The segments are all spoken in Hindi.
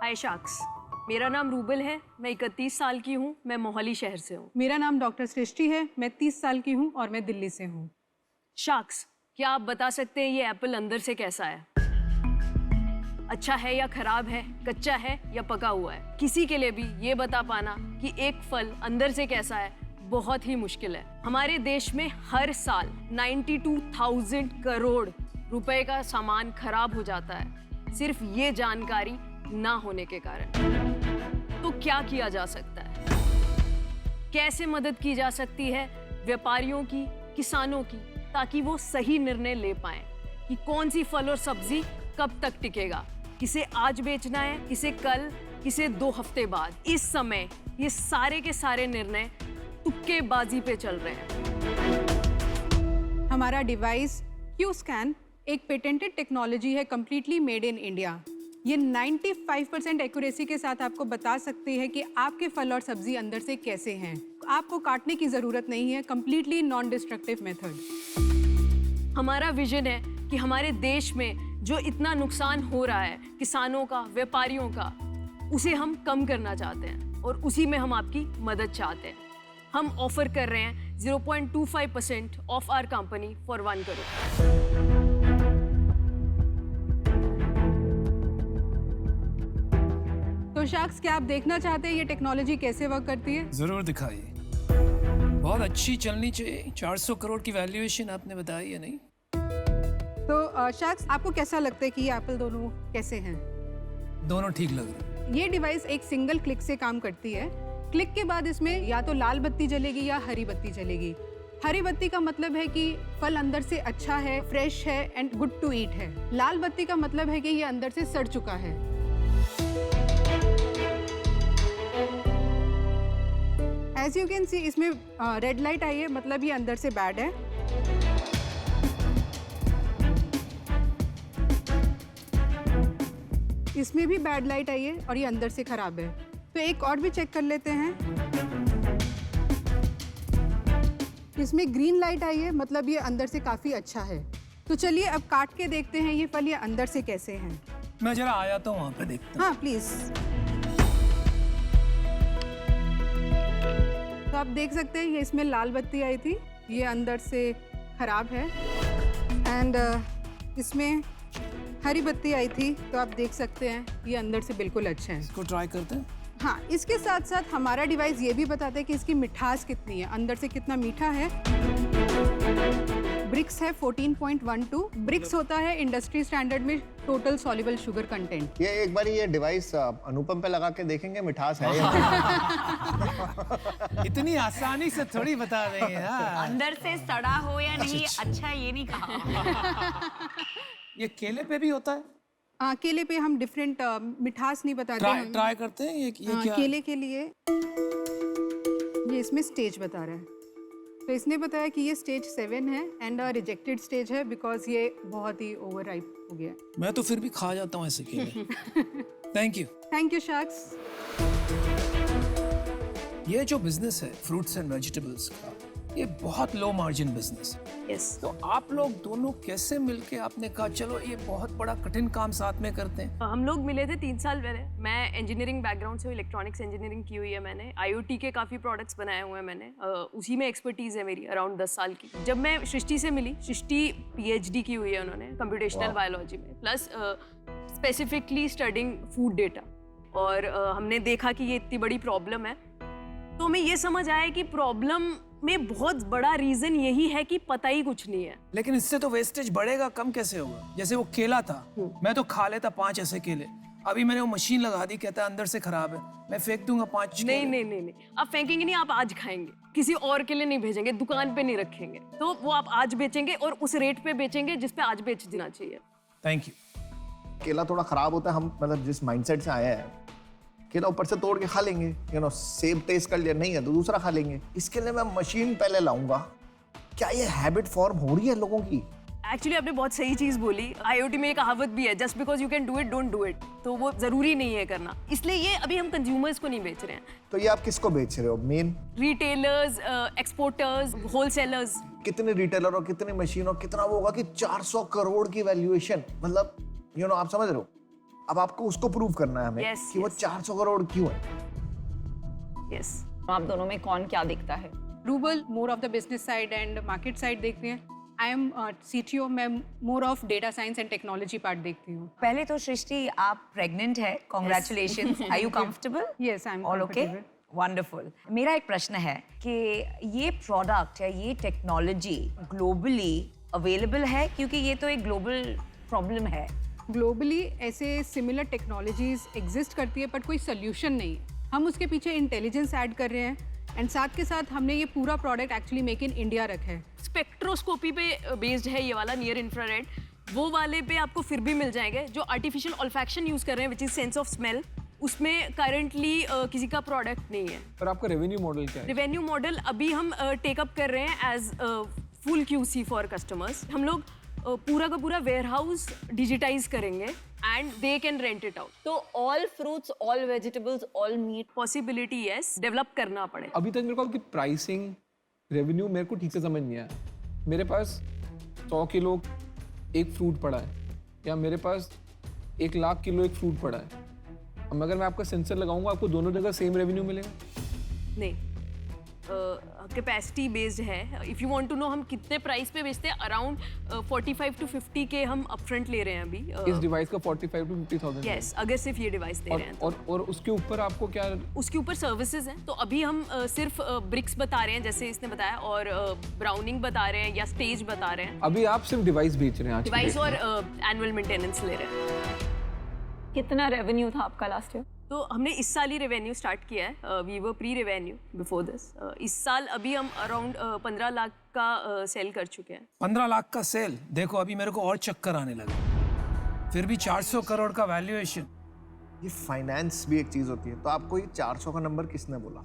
हाय शाक्स, मेरा नाम रूबल है, मैं 31 साल की हूँ, मैं मोहाली शहर से हूँ। मेरा नाम डॉक्टर सृष्टि है, मैं 30 साल की हूँ और मैं दिल्ली से हूँ। शाक्स, क्या आप बता सकते हैं ये एप्पल अंदर से कैसा है? अच्छा है या खराब है, कच्चा है या पका हुआ है? किसी के लिए भी ये बता पाना कि एक फल अंदर से कैसा है बहुत ही मुश्किल है। हमारे देश में हर साल 92,000 करोड़ रुपए का सामान खराब हो जाता है, सिर्फ ये जानकारी ना होने के कारण। तो क्या किया जा सकता है? कैसे मदद की जा सकती है व्यापारियों की, किसानों की, ताकि वो सही निर्णय ले पाएं कि कौन सी फल और सब्जी कब तक टिकेगा, किसे आज बेचना है, किसे कल, किसे 2 हफ्ते बाद। इस समय ये सारे के सारे निर्णय तुक्केबाजी पे चल रहे हैं। हमारा डिवाइस क्यू स्कैन एक पेटेंटेड टेक्नोलॉजी है, कम्प्लीटली मेड इन इंडिया। ये 95% एक्यूरेसी के साथ आपको बता सकती है कि आपके फल और सब्जी अंदर से कैसे हैं। आपको काटने की ज़रूरत नहीं है, कम्प्लीटली नॉन डिस्ट्रक्टिव मेथड। हमारा विजन है कि हमारे देश में जो इतना नुकसान हो रहा है किसानों का, व्यापारियों का, उसे हम कम करना चाहते हैं और उसी में हम आपकी मदद चाहते हैं। हम ऑफर कर रहे हैं 0.25% of our company for 1 crore. तो शाक्स, क्या आप देखना चाहते हैं ये टेक्नोलॉजी कैसे वर्क करती है? जरूर दिखाइए। बहुत अच्छी चलनी चाहिए। 400 करोड़ की वैल्यूएशन आपने बताई है, नहीं? तो शाक्स, आपको कैसा लगता है कि ये एप्पल दोनों कैसे हैं? दोनों ठीक लग रहे हैं। ये डिवाइस एक सिंगल क्लिक से काम करती है। क्लिक के बाद इसमें या तो लाल बत्ती जलेगी या हरी बत्ती जलेगी। हरी बत्ती का मतलब है कि फल अंदर से अच्छा है, फ्रेश है एंड गुड टू ईट है। लाल बत्ती का मतलब है कि ये अंदर से सड़ चुका है। एज यू कैन सी, इसमें रेड लाइट आई है, मतलब ये अंदर से बैड है। इसमें भी बैड लाइट आई है और ये अंदर से खराब है। तो एक और भी चेक कर लेते हैं। इसमें ग्रीन लाइट आई है, मतलब ये अंदर से काफी अच्छा है। तो चलिए अब काट के देखते हैं ये फल ये अंदर से कैसे हैं। मैं जरा आया तो वहाँ पे देखता हूँ। हाँ प्लीज। तो आप देख सकते हैं ये इसमें लाल बत्ती आई थी, ये अंदर से खराब है। एंड इसमें हरी बत्ती आई थी, तो आप देख सकते हैं ये अंदर से बिल्कुल अच्छा है। इसको ट्राई करते हैं। हाँ, इसके साथ साथ हमारा डिवाइस ये भी बताता है कि इसकी मिठास कितनी है, अंदर से कितना मीठा है। ब्रिक्स है 14.12। ब्रिक्स होता है इंडस्ट्री स्टैंडर्ड में टोटल सॉल्युबल शुगर कंटेंट। ये एक बार ये डिवाइस अनुपम पे लगा के देखेंगे मिठास है या नहीं। इतनी आसानी से थोड़ी बता देंगे। हाँ। अंदर से सड़ा हो या नहीं, अच्छा ये नहीं कहा। ये केले पे भी होता है? केले पे हम डिफरेंट मिठास नहीं बताते। ट्राई करते हैं। ये क्या? केले के लिए ये इसमें स्टेज बता रहा है, तो इसने बताया कि ये स्टेज 7 है एंड रिजेक्टेड स्टेज है बिकॉज ये बहुत ही ओवर राइप हो गया। मैं तो फिर भी खा जाता हूँ ऐसे केले। Thank you. Thank you sacks. ये जो बिजनेस है फ्रूट्स एंड वेजिटेबल्स का, ये बहुत लो मार्जिन बिजनेस है। यस। तो आप लोग दोनों कैसे मिलके आपने कहा चलो ये बहुत बड़ा कठिन काम साथ में करते हैं? हम लोग मिले थे 3 साल पहले। मैं इंजीनियरिंग बैकग्राउंड से, इलेक्ट्रॉनिक्स इंजीनियरिंग की हुई है मैंने। IoT के काफ़ी प्रोडक्ट्स बनाए हुए हैं मैंने। उसी में एक्सपर्टीज़ है मेरी अराउंड 10 साल की। जब मैं सृष्टि से मिली, सृष्टि PhD की हुई है उन्होंने कंप्यूटेशनल बायोलॉजी में, plus specifically studying food data. और हमने देखा कि ये इतनी बड़ी प्रॉब्लम है, तो हमें ये समझ आया कि प्रॉब्लम में बहुत बड़ा रीजन यही है कि पता ही कुछ नहीं है। लेकिन इससे तो वेस्टेज बढ़ेगा, कम कैसे होगा? जैसे वो केला था, मैं तो खा लेता 5 ऐसे केले। अभी मैंने वो मशीन लगा दी, कहता है अंदर से खराब है, मैं फेंक दूंगा 5 नहीं नहीं नहीं नहीं, आप फेंकेंगे नहीं, आप आज खाएंगे, किसी और के लिए नहीं भेजेंगे, दुकान पे नहीं रखेंगे। तो वो आप आज बेचेंगे और उस रेट पे बेचेंगे जिस पे आज बेच देना चाहिए। Thank you. केला थोड़ा खराब होता है, हम मतलब जिस माइंडसेट से आया है, केला ऊपर से तोड़ के खा लेंगे, सेब टेस्ट कर लिया, नहीं है तो दूसरा खा लेंगे। इसके लिए मैं मशीन पहले लाऊंगा। क्या ये हैबिट फॉर्म हो रही है लोगों की? एक्चुअली आपने बहुत सही चीज बोली। IoT में एक कहावत भी है, just because you can do it don't do it. तो वो जरूरी नहीं है करना, इसलिए ये अभी हम कंज्यूमर्स को नहीं बेच रहे हैं। तो ये आप किसको बेच रहे हो? Main retailers, exporters, wholesalers. कितने रिटेलर और कितनी मशीन और कितना वो होगा कि 400 करोड़ की वैल्यूएशन, मतलब आप समझ रहे हो? अब आपको उसको प्रूव करना है हमें Yes, कि वो yes. 400 करोड़ क्यों है। यस आप दोनों में कौन क्या दिखता है? Rupal more of the business side and market side देखते हैं। आई एम CTO, मैं more of data science and technology part देखती हूँ। पहले तो सृष्टि आप प्रेग्नेंट है, congratulations. Are you comfortable? Yes, I'm all okay, comfortable. Wonderful. मेरा एक प्रश्न है कि ये प्रोडक्ट या ये टेक्नोलॉजी ग्लोबली अवेलेबल है, क्योंकि ये तो एक ग्लोबल प्रॉब्लम है। ग्लोबली ऐसे सिमिलर टेक्नोलॉजीज एग्जिस्ट करती है बट कोई सोल्यूशन नहीं है। हम उसके पीछे इंटेलिजेंस ऐड कर रहे हैं एंड साथ के साथ हमने ये पूरा product actually make in India रखा है। स्पेक्ट्रोस्कोपी पे बेस्ड है ये वाला नियर इंफ्रारेड। वो वाले पे आपको फिर भी मिल जाएंगे। जो आर्टिफिशियल ऑल्फैक्शन यूज कर रहे हैं which is sense of smell, उसमें करंटली किसी का प्रोडक्ट नहीं है। पर आपका रेवेन्यू मॉडल क्या है? रेवेन्यू मॉडल अभी हम टेकअप कर रहे हैं as full QC for customers. हम लोग पूरा का पूरा वेयरहाउस डिजिटाइज करेंगे and they can rent it out. तो all fruits, all vegetables, all meat, possibility yes, develop करना पड़े। अभी तक मेरे को आपकी प्राइसिंग रेवेन्यू मेरे को ठीक से समझ नहीं आया। मेरे पास 100 किलो एक फ्रूट पड़ा है या मेरे पास 1 लाख किलो एक फ्रूट पड़ा है। अब अगर मैं आपका सेंसर लगाऊंगा आपको दोनों जगह सेम रेवेन्यू मिलेगा? नहीं, कैपेसिटी बेस्ड है। If you want to know हम कितने प्राइस पे बेचते हैं, अराउंड 45 to 50 के हम अपफ्रंट ले रहे हैं अभी। इस डिवाइस का 45 to 50,000। यस, अगर सिर्फ ये डिवाइस दे रहे हैं तो। और उसके ऊपर आपको क्या? उसके ऊपर सर्विसेज हैं। तो अभी हम सिर्फ ब्रिक्स बता रहे हैं जैसे इसने बताया, और ब्राउनिंग बता रहे हैं या स्टेज बता रहे हैं। अभी आप सिर्फ डिवाइस बेच रहे हैं आज की डिवाइस डेट में। और एनुअल मेंटेनेंस ले रहे हैं। कितना रेवेन्यू था आपका लास्ट ईयर? तो हमने इस साल ही रेवेन्यू स्टार्ट किया है। We were pre revenue before this. इस साल अभी हम अराउंड 15 लाख का सेल कर चुके हैं। 15 लाख का सेल, देखो अभी मेरे को और चक्कर आने लगे। फिर भी 400 करोड़ का वैल्यूएशन। ये फाइनेंस भी एक चीज होती है। तो आपको ये 400 का नंबर किसने बोला?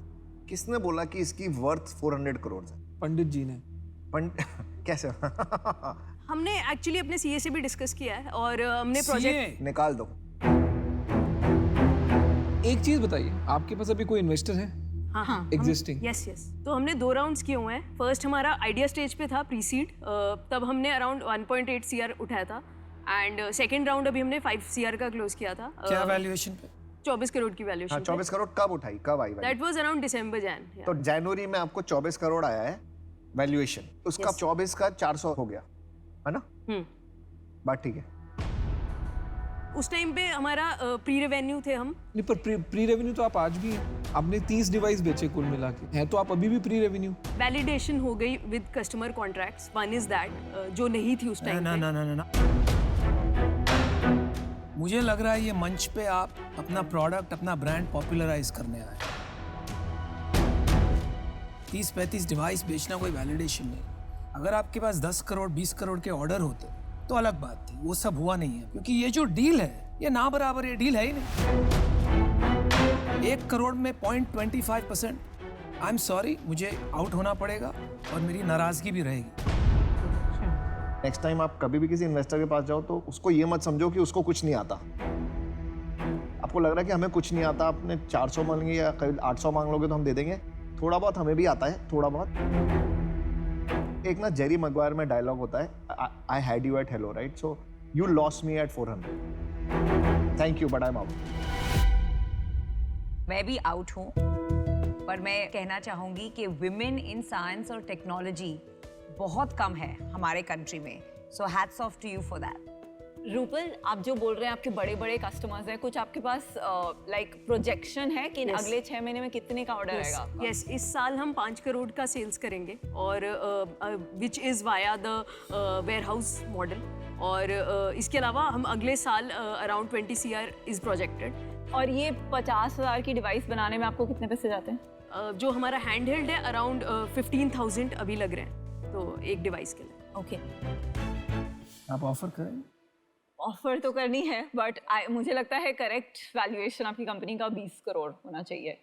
किसने बोला कि इसकी वर्थ 400 करोड़ है? पंडित जी ने। कैसे? हमने एक्चुअली अपने CA से भी डिस्कस किया है और हमने प्रोजेक्ट CA? निकाल दो। एक चीज बताइए, आपके पास अभी कोई इन्वेस्टर है हाँ एग्जिस्टिंग? Yes yes. तो हमने 2 राउंड्स किए हुए हैं। फर्स्ट हमारा आइडिया स्टेज पे था, प्री सीड, तब हमने अराउंड 1.8 CR उठाया था एंड सेकंड राउंड अभी हमने 5 CR का क्लोज किया था। क्या वैल्यूएशन पे? 24 करोड़ की हाँ, वैल्यूएशन। 24 करोड़ कब उठाई, कब आई? दैट वाज अराउंड दिसंबर जैन। तो जनवरी में आपको 24 करोड़ आया है वैल्यूएशन, उसका 24 का 400 हो गया है ना? बात ठीक है। उस टाइम पे हमारा प्री रेवेन्यू थे हम। नहीं, पर प्री रेवेन्यू तो आप आज भी हैं। आपने 30 डिवाइस बेचे कुल मिला के, हैं तो आप अभी भी प्री रेवेन्यू। वैलिडेशन हो गई with customer contracts. One is that जो नहीं थी उस टाइम ना पे। ना ना ना ना। मुझे लग रहा है ये मंच पे आप अपना प्रोडक्ट, अपना ब्रांड पॉपुलराइज करने आए। 30-35 डिवाइस बेचना कोई वैलिडेशन नहीं। अगर आपके पास 10 करोड़ 20 करोड़ के ऑर्डर होते तो अलग बात थी। वो सब हुआ नहीं है क्योंकि ये जो डील है ये ना बराबर ये डील है ही नहीं। 1 करोड़ में 0.25%। आई एम सॉरी, मुझे आउट होना पड़ेगा और मेरी नाराजगी भी रहेगी। नेक्स्ट टाइम आप कभी भी किसी इन्वेस्टर के पास जाओ तो उसको ये मत समझो कि उसको कुछ नहीं आता। आपको लग रहा है कि हमें कुछ नहीं आता, आपने 400 मांगेंगे या करीब 800 मांग लोगे तो हम दे देंगे। थोड़ा बहुत हमें भी आता है, थोड़ा बहुत। एक ना जेरी मैग्वायर में डायलॉग होता है, I had you at hello, right? So you lost me at 400। Thank you but I am out. मैं भी आउट हूँ, पर मैं कहना चाहूँगी कि विमेन इन साइंस और टेक्नोलॉजी बहुत कम है हमारे कंट्री में। So hats off to you for that. Rupal, आप जो बोल रहे हैं आपके बड़े बड़े कस्टमर्स हैं, कुछ आपके पास लाइक प्रोजेक्शन है कि Yes. अगले 6 महीने में कितने का ऑर्डर आएगा आपका? यस, इस साल हम 5 करोड़ का सेल्स करेंगे और which is via the warehouse model. और इसके अलावा हम अगले साल अराउंड 20 CR इज़ प्रोजेक्टेड। और ये 50,000 की डिवाइस बनाने में आपको कितने पैसे जाते हैं? जो हमारा हैंड हेल्ड है अराउंड 15,000 अभी लग रहे हैं तो एक डिवाइस के लिए। ओके, आप ऑफर करें? ऑफर तो करनी है बट मुझे लगता है करेक्ट वैल्यूएशन आपकी कंपनी का 20 करोड़ होना चाहिए।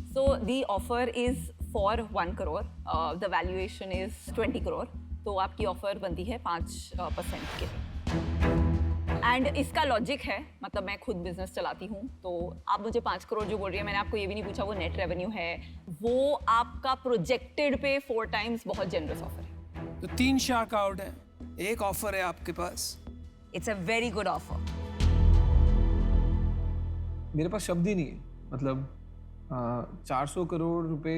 So the offer is for 1 crore, the valuation is 20 crore, तो आपकी ऑफर बनती है 5% के लिए। एंड इसका लॉजिक है, मतलब मैं खुद बिजनेस चलाती हूँ, तो आप मुझे 5 करोड़ जो बोल रही है, मैंने आपको ये भी नहीं पूछा वो नेट रेवेन्यू है, वो आपका प्रोजेक्टेड पे 4 टाइम्स बहुत जेनरस ऑफर है। तो 3 शार्क आउट है, एक ऑफर है आपके पास। It's a very good offer. मेरे पास शब्द ही नहीं है। मतलब 400 करोड़ रुपए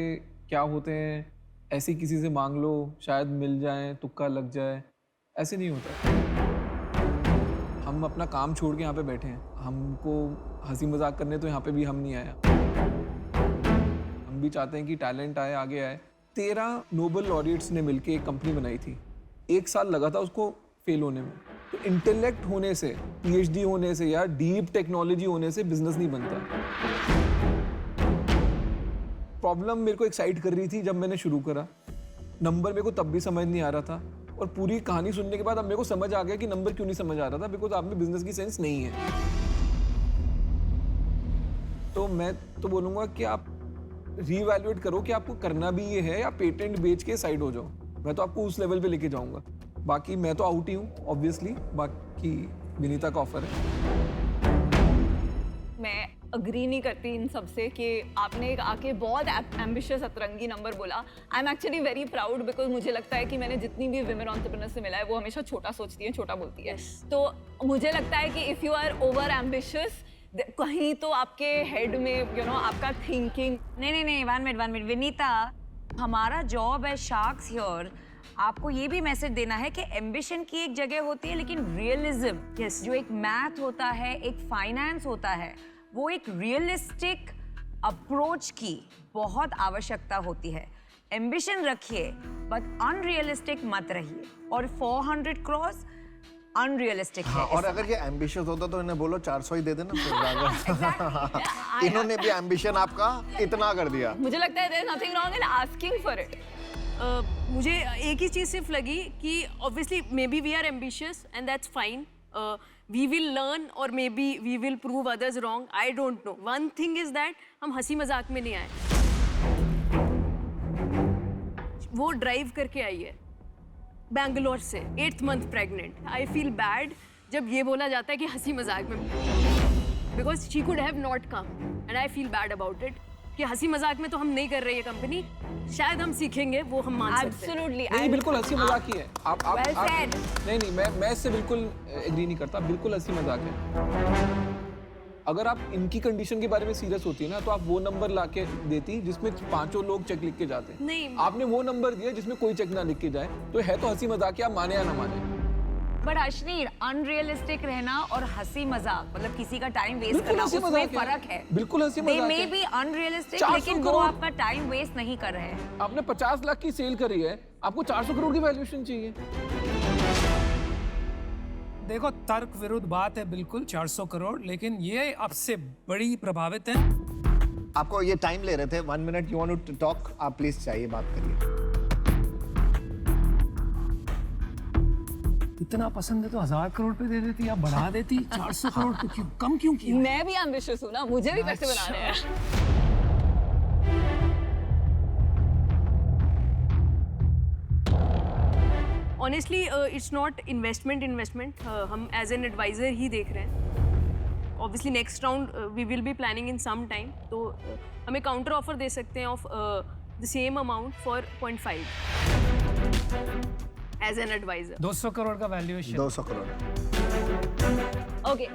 क्या होते हैं, ऐसे किसी से मांग लो शायद मिल जाए, तुक्का लग जाए, ऐसे नहीं होता। हम अपना काम छोड़ के यहाँ पे बैठे हैं, हमको हंसी मजाक करने तो यहाँ पे भी हम नहीं आया। हम भी चाहते हैं कि टैलेंट आए, आगे आए। 13 नोबेल लॉरिएट्स ने मिलके एक कंपनी बनाई थी, 1 साल लगा था उसको फेल होने में। तो इंटेलेक्ट होने से, पीएचडी होने से या डीप टेक्नोलॉजी होने से बिजनेस नहीं बनता। प्रॉब्लम मेरे को एक्साइट कर रही थी जब मैंने शुरू करा। नंबर मेरे को तब भी समझ नहीं आ रहा था, और पूरी कहानी सुनने के बाद अब मेरे को समझ आ गया कि नंबर क्यों नहीं समझ आ रहा था, बिकॉज आप में बिजनेस की सेंस नहीं है। तो मैं तो बोलूँगा कि आप रीवैल्यूएट करो कि आपको करना भी ये है या पेटेंट बेच के साइड हो जाओ। मैं तो आपको उस लेवल पे लेके जाऊंगा। बाकी मैं तो आउट ही हूँ ऑब्वियसली, बाकी विनीता का ऑफर है। मैं अग्री नहीं करती इन सब से कि आपने एक आके बहुत एम्बिशियस अतरंगी नंबर बोला। I am actually very proud because मुझे लगता है कि मैंने जितनी भी विमेन एंटरप्रेन्योर से मिला है वो हमेशा छोटा सोचती है, छोटा बोलती है। तो मुझे लगता है कि if you are over ambitious कहीं तो आपके हेड में आपका थिंकिंग। नहीं, 1 मिनट विनीता, हमारा जॉब है शार्क्स हियर आपको ये भी मैसेज देना है कि एम्बिशन की एक जगह होती है, लेकिन रियलिज्म जो एक मैथ होता है, एक फाइनेंस होता है, वो एक रियलिस्टिक अप्रोच की बहुत आवश्यकता होती है। एम्बिशन रखिए बट अनरियलिस्टिक मत रहिए। और 400 क्रॉस अनरियलिस्टिक है। और अगर ये एम्बिशियस होता तो इन्हें बोलो 400 ही दे देना। इन्होंने भी एम्बिशन आपका इतना कर दिया। मुझे लगता है there is nothing wrong in asking for it. मुझे एक ही चीज़ सिर्फ लगी कि obviously maybe we are ambitious and that's fine, we will learn और maybe we will prove others wrong, I don't know. One thing is that हम हंसी मजाक में नहीं आए, वो ड्राइव करके आई है बैंगलोर से, 8th month pregnant. I feel bad जब ये बोला जाता है कि हंसी मजाक में, because she could have not come and I feel bad about it कि हंसी मजाक में तो हम नहीं कर रहे ये कंपनी, शायद हम सीखेंगे, वो हम मान सकते हैं। एब्सोल्युटली नहीं, बिल्कुल हंसी मजाक ही है। आप Well said. नहीं, मैं इससे बिल्कुल एग्री नहीं करता, बिल्कुल हंसी मजाक है। अगर आप इनकी कंडीशन के बारे में सीरियस होती है ना, तो आप वो नंबर लाके देती जिसमें 5 लोग चेक लिख के जाते। नहीं। आपने वो नंबर दिया जिसमें कोई चेक ना लिख के जाए, तो है तो हंसी मजाक, आप माने या ना माने। बट अश्नीर, अनरियलिस्टिक रहना और हंसी मजाक, मतलब किसी का टाइम वेस्ट बिल्कुल करना, हंसी उसमें मजाक है। फर्क है। बिल्कुल हंसी They मजाक may है। be unrealistic, 400 लेकिन वो करोड़। आपका टाइम वेस्ट नहीं कर रहे हैं। आपने 50 लाख की सेल करी है, आपको 400 करोड़ की वैल्यूएशन चाहिए। देखो, तर्क विरुद्ध बात है बिल्कुल, 400 करोड़, लेकिन ये आपसे बड़ी प्रभावित है। आपको ये टाइम ले रहे थे, 1 minute you want to talk, आप प्लीज चाहिए बात करिए। इतना पसंद है तो 1000 करोड़ पे दे देती, आप बढ़ा देती 400 करोड़ पे, क्यों कम क्यों किया? मैं भी एम्बिशियस हूँ ना, मुझे भी पैसे बनाने हैं। ऑनेस्टली इट्स नॉट इन्वेस्टमेंट, हम एज एन एडवाइजर ही देख रहे हैं। Obviously next round we will be planning in some time, तो हमें काउंटर ऑफर दे सकते हैं of the same amount for 0.5 as an adviser. 200 crore का valuation. 200 crore. Okay,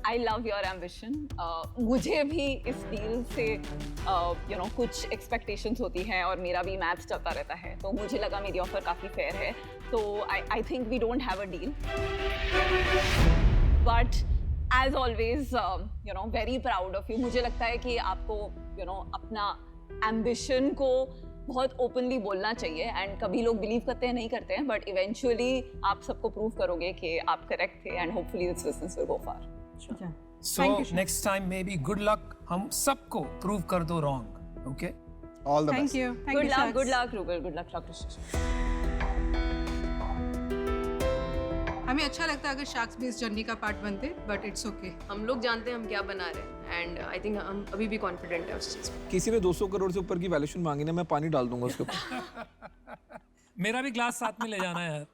I love your ambition. मुझे भी इस डील से कुछ एक्सपेक्टेशंस होती हैं और मेरा भी मैथ चलता रहता है, तो मुझे लगा मेरी ऑफर काफ़ी फेयर है। तो I think we don't have a deal, but as always very proud of you. मुझे लगता है कि आपको अपना एम्बिशन को बहुत ओपनली बोलना चाहिए, एंड कभी लोग बिलीव करते हैं, नहीं करते हैं, बट इवेंचुअली आप सबको प्रूव करोगे कि आप करेक्ट थे, and hopefully this business will go far. So next time may be good luck, हम सबको प्रूव कर दो wrong. Okay, all the thank best. You, good luck rouble, good luck. हमें अच्छा लगता है अगर शार्क्स भी इस जर्नी का पार्ट बनते, बट इट्स ओके। हम लोग जानते हैं हम क्या बना रहे हैं, एंड आई थिंक हम अभी भी कॉन्फिडेंट है उस चीज़ में। किसी ने 200 करोड़ से ऊपर की वैल्यूएशन मांगी ना, मैं पानी डाल दूंगा उसके ऊपर। मेरा भी ग्लास साथ में ले जाना है यार।